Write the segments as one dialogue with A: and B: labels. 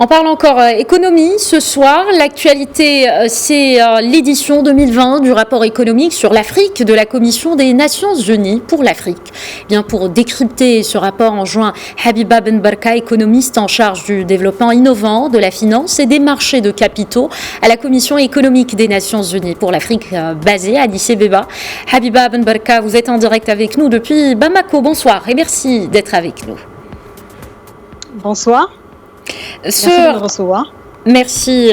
A: On parle encore économie ce soir. L'actualité, c'est l'édition 2020 du rapport économique sur l'Afrique de la Commission des Nations Unies pour l'Afrique. Bien, pour décrypter ce rapport, on joint Habiba Ben Barka, économiste en charge du développement innovant, de la finance et des marchés de capitaux à la Commission économique des Nations Unies pour l'Afrique basée à Addis Abeba. Habiba Ben Barka, vous êtes en direct avec nous depuis Bamako. Bonsoir et merci d'être avec nous.
B: Bonsoir. Merci de me recevoir.
A: Merci,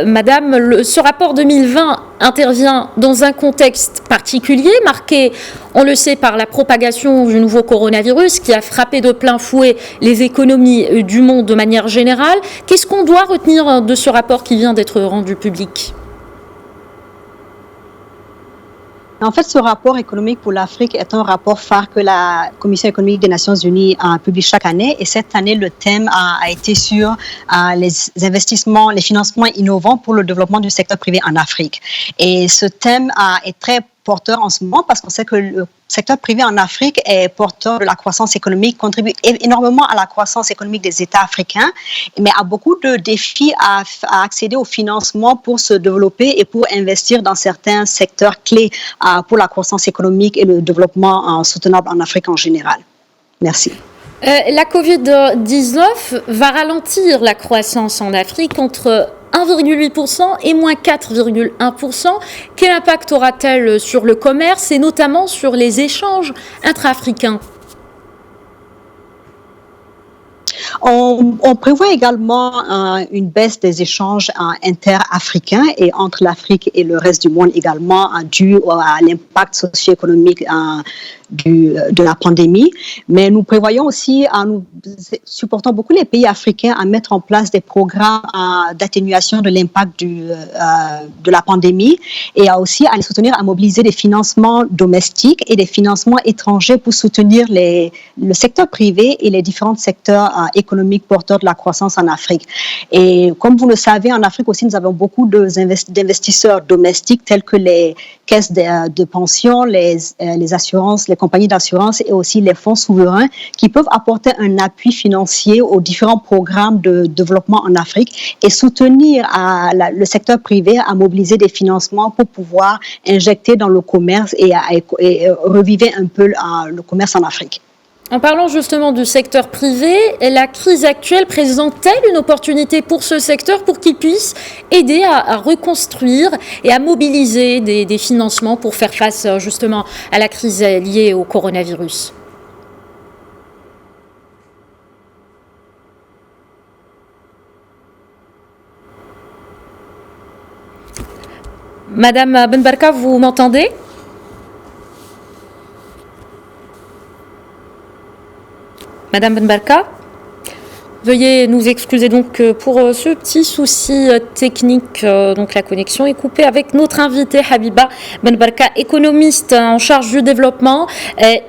A: Madame. Ce rapport 2020 intervient dans un contexte particulier, marqué, on le sait, par la propagation du nouveau coronavirus qui a frappé de plein fouet les économies du monde de manière générale. Qu'est-ce qu'on doit retenir de ce rapport qui vient d'être rendu public ?
B: En fait, ce rapport économique pour l'Afrique est un rapport phare que la Commission économique des Nations Unies publie chaque année. Et cette année, le thème a été sur les investissements, les financements innovants pour le développement du secteur privé en Afrique. Et ce thème est très porteur en ce moment parce qu'on sait que le secteur privé en Afrique est porteur de la croissance économique, contribue énormément à la croissance économique des États africains, mais a beaucoup de défis à accéder au financement pour se développer et pour investir dans certains secteurs clés pour la croissance économique et le développement soutenable en Afrique en général. Merci.
A: La Covid-19 va ralentir la croissance en Afrique entre 1,8% et moins 4,1%. Quel impact aura-t-elle sur le commerce et notamment sur les échanges intra-africains ?
B: On prévoit également une baisse des échanges inter-africains et entre l'Afrique et le reste du monde également dû à l'impact socio-économique de la pandémie. Mais nous prévoyons aussi, nous supportons beaucoup les pays africains à mettre en place des programmes d'atténuation de l'impact de la pandémie et aussi à les soutenir, à mobiliser des financements domestiques et des financements étrangers pour soutenir le secteur privé et les différents secteurs économiques porteurs de la croissance en Afrique. Et comme vous le savez, en Afrique aussi, nous avons beaucoup d'investisseurs domestiques tels que les caisses de pension, les assurances, les compagnies d'assurance et aussi les fonds souverains qui peuvent apporter un appui financier aux différents programmes de développement en Afrique et soutenir le secteur privé à mobiliser des financements pour pouvoir injecter dans le commerce et reviver un peu le commerce en Afrique.
A: En parlant justement du secteur privé, la crise actuelle présente-t-elle une opportunité pour ce secteur pour qu'il puisse aider à reconstruire et à mobiliser des financements pour faire face justement à la crise liée au coronavirus ? Madame Ben Barka, vous m'entendez ? Madame Ben Barka, veuillez nous excuser donc pour ce petit souci technique. Donc la connexion est coupée avec notre invité Habiba Ben Barka, économiste en charge du développement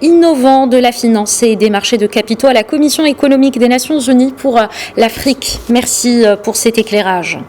A: innovant de la finance et des marchés de capitaux à la Commission économique des Nations Unies pour l'Afrique. Merci pour cet éclairage.